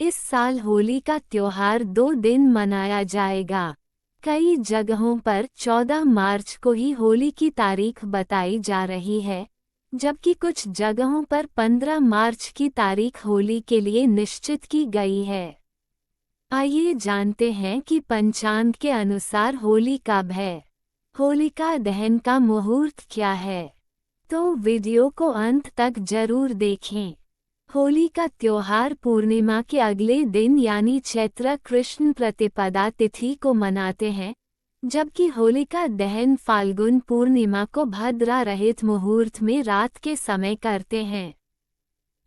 इस साल होली का त्योहार 2 दिन मनाया जाएगा। कई जगहों पर 14 मार्च को ही होली की तारीख बताई जा रही है, जबकि कुछ जगहों पर 15 मार्च की तारीख होली के लिए निश्चित की गई है। आइए जानते हैं कि पंचांग के अनुसार होली कब है, होलिका दहन का मुहूर्त क्या है। तो वीडियो को अंत तक जरूर देखें। होली का त्योहार पूर्णिमा के अगले दिन यानी चैत्र कृष्ण प्रतिपदा तिथि को मनाते हैं, जबकि होलिका दहन फाल्गुन पूर्णिमा को भद्रा रहित मुहूर्त में रात के समय करते हैं।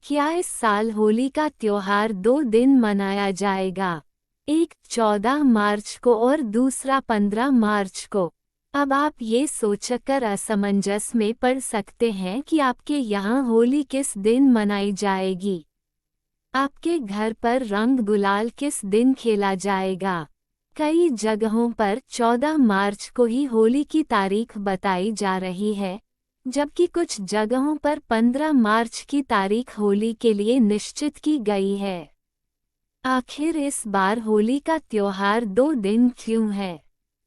क्या इस साल होली का त्योहार 2 दिन मनाया जाएगा, एक 14 मार्च को और दूसरा 15 मार्च को? अब आप ये सोचकर असमंजस में पड़ सकते हैं कि आपके यहाँ होली किस दिन मनाई जाएगी। आपके घर पर रंग गुलाल किस दिन खेला जाएगा। कई जगहों पर 14 मार्च को ही होली की तारीख बताई जा रही है, जबकि कुछ जगहों पर 15 मार्च की तारीख होली के लिए निश्चित की गई है। आखिर इस बार होली का त्योहार 2 दिन क्यों है?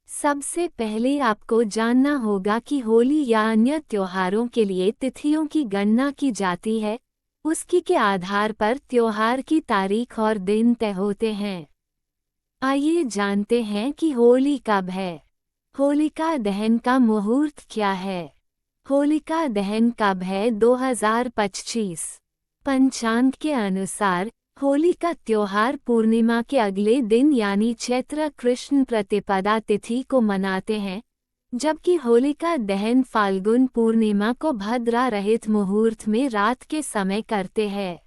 सबसे पहले आपको जानना होगा कि होली या अन्य त्योहारों के लिए तिथियों की गणना की जाती है, उसकी के आधार पर त्योहार की तारीख और दिन तय होते हैं। आइए जानते हैं कि होली कब है, होलिका दहन का मुहूर्त क्या है। होलिका दहन कब है 2025? पंचांग के अनुसार होली का त्योहार पूर्णिमा के अगले दिन यानी चैत्र कृष्ण प्रतिपदा तिथि को मनाते हैं, जबकि होलिका दहन फाल्गुन पूर्णिमा को भद्रा रहित मुहूर्त में रात के समय करते हैं।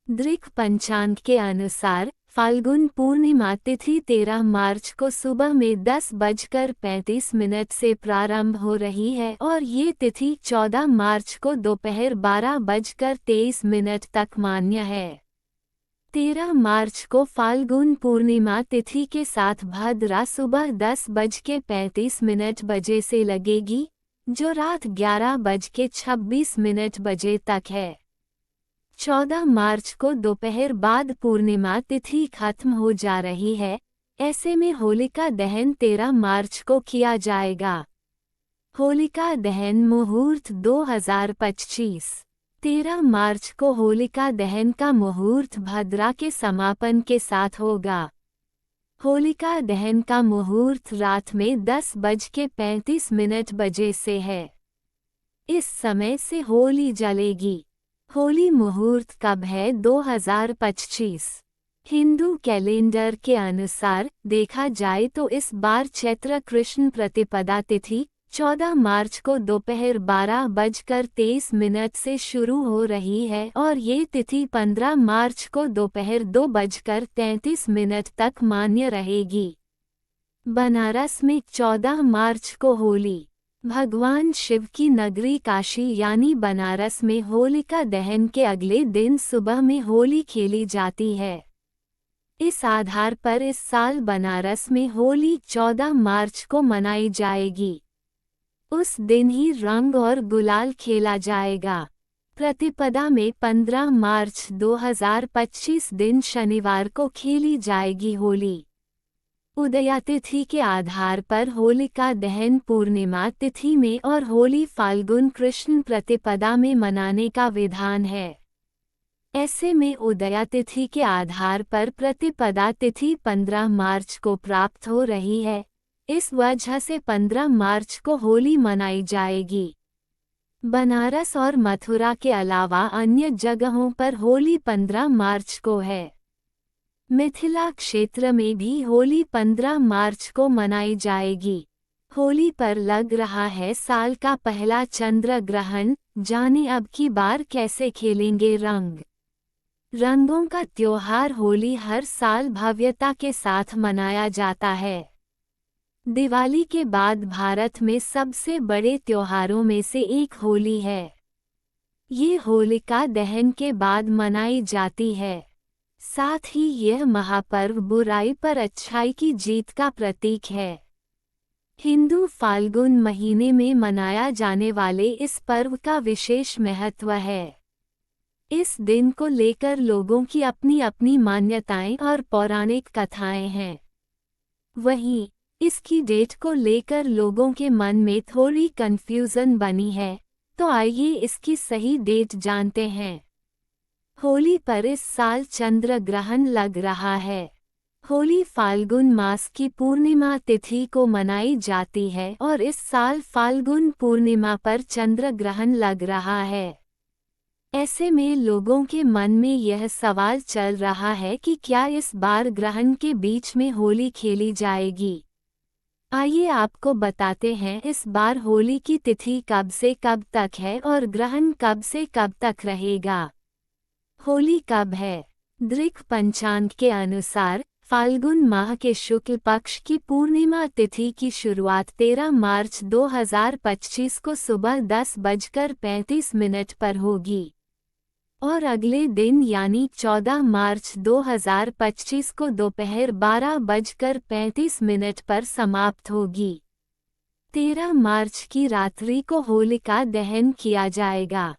दृक पंचांग के अनुसार फाल्गुन पूर्णिमा तिथि 13 मार्च को सुबह में 10:35 से प्रारंभ हो रही है और ये तिथि 14 मार्च को दोपहर 12:23 तक मान्य है। 13 मार्च को फाल्गुन पूर्णिमा तिथि के साथ भद्रा सुबह 10:35 बजे से लगेगी, जो रात 11:26 बजे तक है। 14 मार्च को दोपहर बाद पूर्णिमा तिथि खत्म हो जा रही है, ऐसे में होलिका दहन 13 मार्च को किया जाएगा। होलिका दहन मुहूर्त 2025। 13 मार्च को होलिका दहन का मुहूर्त भद्रा के समापन के साथ होगा। होलिका दहन का मुहूर्त रात में 10:35 बजे से है। इस समय से होली जलेगी। होली मुहूर्त कब है 2025? हिंदू कैलेंडर के अनुसार देखा जाए तो इस बार चैत्र कृष्ण प्रतिपदा तिथि 14 मार्च को दोपहर 12:23 से शुरू हो रही है और ये तिथि 15 मार्च को दोपहर 2:33 तक मान्य रहेगी। बनारस में 14 मार्च को होली। भगवान शिव की नगरी काशी यानी बनारस में होलिका दहन के अगले दिन सुबह में होली खेली जाती है। इस आधार पर इस साल बनारस में होली 14 मार्च को मनाई जाएगी। उस दिन ही रंग और गुलाल खेला जाएगा। प्रतिपदा में 15 मार्च 2025 दिन शनिवार को खेली जाएगी होली। उदया तिथि के आधार पर होलिका दहन पूर्णिमा तिथि में और होली फाल्गुन कृष्ण प्रतिपदा में मनाने का विधान है। ऐसे में उदया तिथि के आधार पर प्रतिपदा तिथि 15 मार्च को प्राप्त हो रही है, इस वजह से 15 मार्च को होली मनाई जाएगी। बनारस और मथुरा के अलावा अन्य जगहों पर होली 15 मार्च को है। मिथिला क्षेत्र में भी होली 15 मार्च को मनाई जाएगी। होली पर लग रहा है साल का पहला चंद्र ग्रहण, जाने अब की बार कैसे खेलेंगे रंग। रंगों का त्योहार होली हर साल भव्यता के साथ मनाया जाता है। दिवाली के बाद भारत में सबसे बड़े त्योहारों में से एक होली है। ये होलिका दहन के बाद मनाई जाती है। साथ ही यह महापर्व बुराई पर अच्छाई की जीत का प्रतीक है। हिंदू फाल्गुन महीने में मनाया जाने वाले इस पर्व का विशेष महत्व है। इस दिन को लेकर लोगों की अपनी अपनी मान्यताएं और पौराणिक कथाएं हैं। वहीं इसकी डेट को लेकर लोगों के मन में थोड़ी कंफ्यूजन बनी है, तो आइए इसकी सही डेट जानते हैं। होली पर इस साल चंद्र ग्रहण लग रहा है। होली फाल्गुन मास की पूर्णिमा तिथि को मनाई जाती है और इस साल फाल्गुन पूर्णिमा पर चंद्र ग्रहण लग रहा है। ऐसे में लोगों के मन में यह सवाल चल रहा है कि क्या इस बार ग्रहण के बीच में होली खेली जाएगी। आइए आपको बताते हैं इस बार होली की तिथि कब से कब तक है और ग्रहण कब से कब तक रहेगा। होली कब है? दृक पंचांग के अनुसार फाल्गुन माह के शुक्ल पक्ष की पूर्णिमा तिथि की शुरुआत 13 मार्च 2025 को सुबह 10:35 पर होगी और अगले दिन यानी 14 मार्च 2025 को दोपहर 12:35 पर समाप्त होगी। 13 मार्च की रात्रि को होलिका दहन किया जाएगा।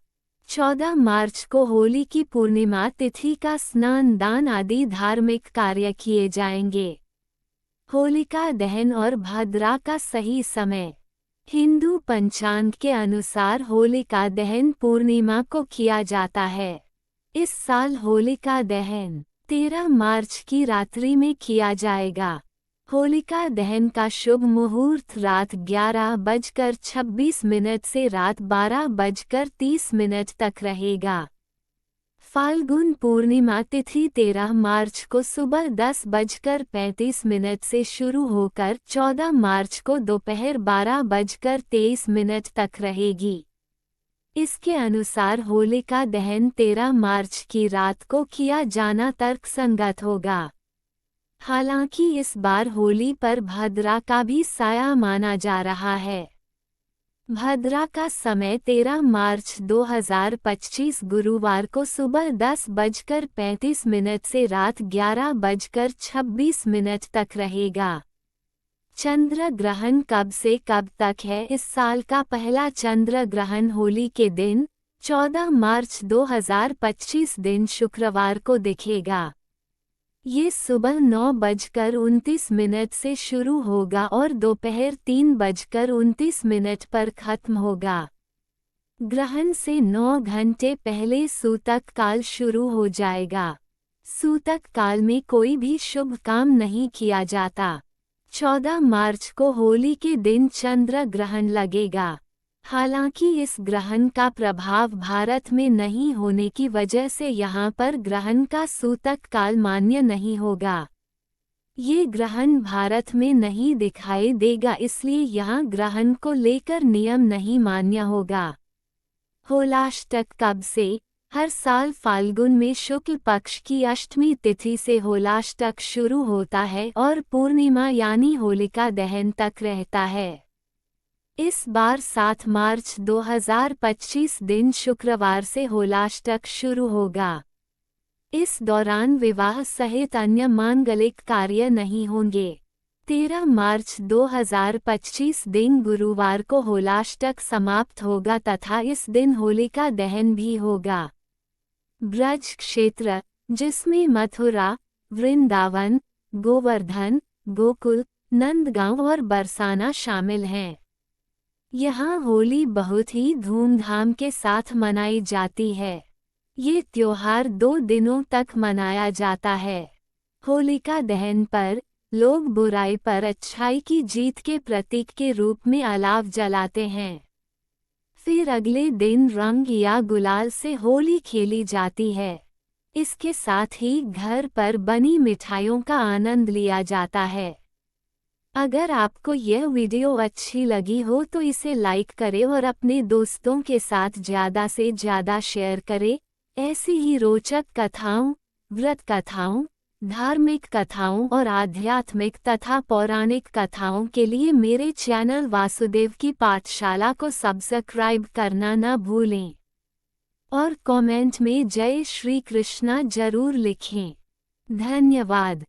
14 मार्च को होली की पूर्णिमा तिथि का स्नान दान आदि धार्मिक कार्य किए जाएंगे। होलिका दहन और भद्रा का सही समय। हिंदू पंचांग के अनुसार होलिका दहन पूर्णिमा को किया जाता है। इस साल होलिका दहन 13 मार्च की रात्रि में किया जाएगा। होलिका दहन का शुभ मुहूर्त रात 11:26 से रात 12:30 तक रहेगा। फाल्गुन पूर्णिमा तिथि 13 मार्च को सुबह 10:35 से शुरू होकर 14 मार्च को दोपहर 12:23 तक रहेगी। इसके अनुसार होलिका दहन 13 मार्च की रात को किया जाना तर्कसंगत होगा। हालांकि इस बार होली पर भद्रा का भी साया माना जा रहा है। भद्रा का समय 13 मार्च 2025 गुरुवार को सुबह 10:35 से रात 11:26 तक रहेगा। चंद्र ग्रहण कब से कब तक है? इस साल का पहला चंद्र ग्रहण होली के दिन 14 मार्च 2025 दिन शुक्रवार को दिखेगा। ये सुबह 9:29 से शुरू होगा और दोपहर 3:29 पर खत्म होगा। ग्रहण से 9 घंटे पहले सूतक काल शुरू हो जाएगा। सूतक काल में कोई भी शुभ काम नहीं किया जाता। 14 मार्च को होली के दिन चंद्र ग्रहण लगेगा। हालांकि इस ग्रहण का प्रभाव भारत में नहीं होने की वजह से यहाँ पर ग्रहण का सूतक काल मान्य नहीं होगा। ये ग्रहण भारत में नहीं दिखाई देगा, इसलिए यहाँ ग्रहण को लेकर नियम नहीं मान्य होगा। होलाष्टक कब से? हर साल फाल्गुन में शुक्ल पक्ष की अष्टमी तिथि से होलाष्टक शुरू होता है और पूर्णिमा यानी होलिका दहन तक रहता है। इस बार 7 मार्च 2025 दिन शुक्रवार से होलाष्टक शुरू होगा। इस दौरान विवाह सहित अन्य मांगलिक कार्य नहीं होंगे। 13 मार्च 2025 दिन गुरुवार को होलाष्टक समाप्त होगा तथा इस दिन होलिका दहन भी होगा। ब्रज क्षेत्र, जिसमें मथुरा, वृंदावन, गोवर्धन, गोकुल, नंदगांव और बरसाना शामिल हैं। यहाँ होली बहुत ही धूमधाम के साथ मनाई जाती है। ये त्योहार 2 दिनों तक मनाया जाता है। होलिका दहन पर लोग बुराई पर अच्छाई की जीत के प्रतीक के रूप में अलाव जलाते हैं। फिर अगले दिन रंग या गुलाल से होली खेली जाती है। इसके साथ ही घर पर बनी मिठाइयों का आनंद लिया जाता है। अगर आपको यह वीडियो अच्छी लगी हो तो इसे लाइक करें और अपने दोस्तों के साथ ज़्यादा से ज़्यादा शेयर करें। ऐसी ही रोचक कथाओं, व्रत कथाओं, धार्मिक कथाओं और आध्यात्मिक तथा पौराणिक कथाओं के लिए मेरे चैनल वासुदेव की पाठशाला को सब्सक्राइब करना न भूलें और कमेंट में जय श्री कृष्णा जरूर लिखें। धन्यवाद।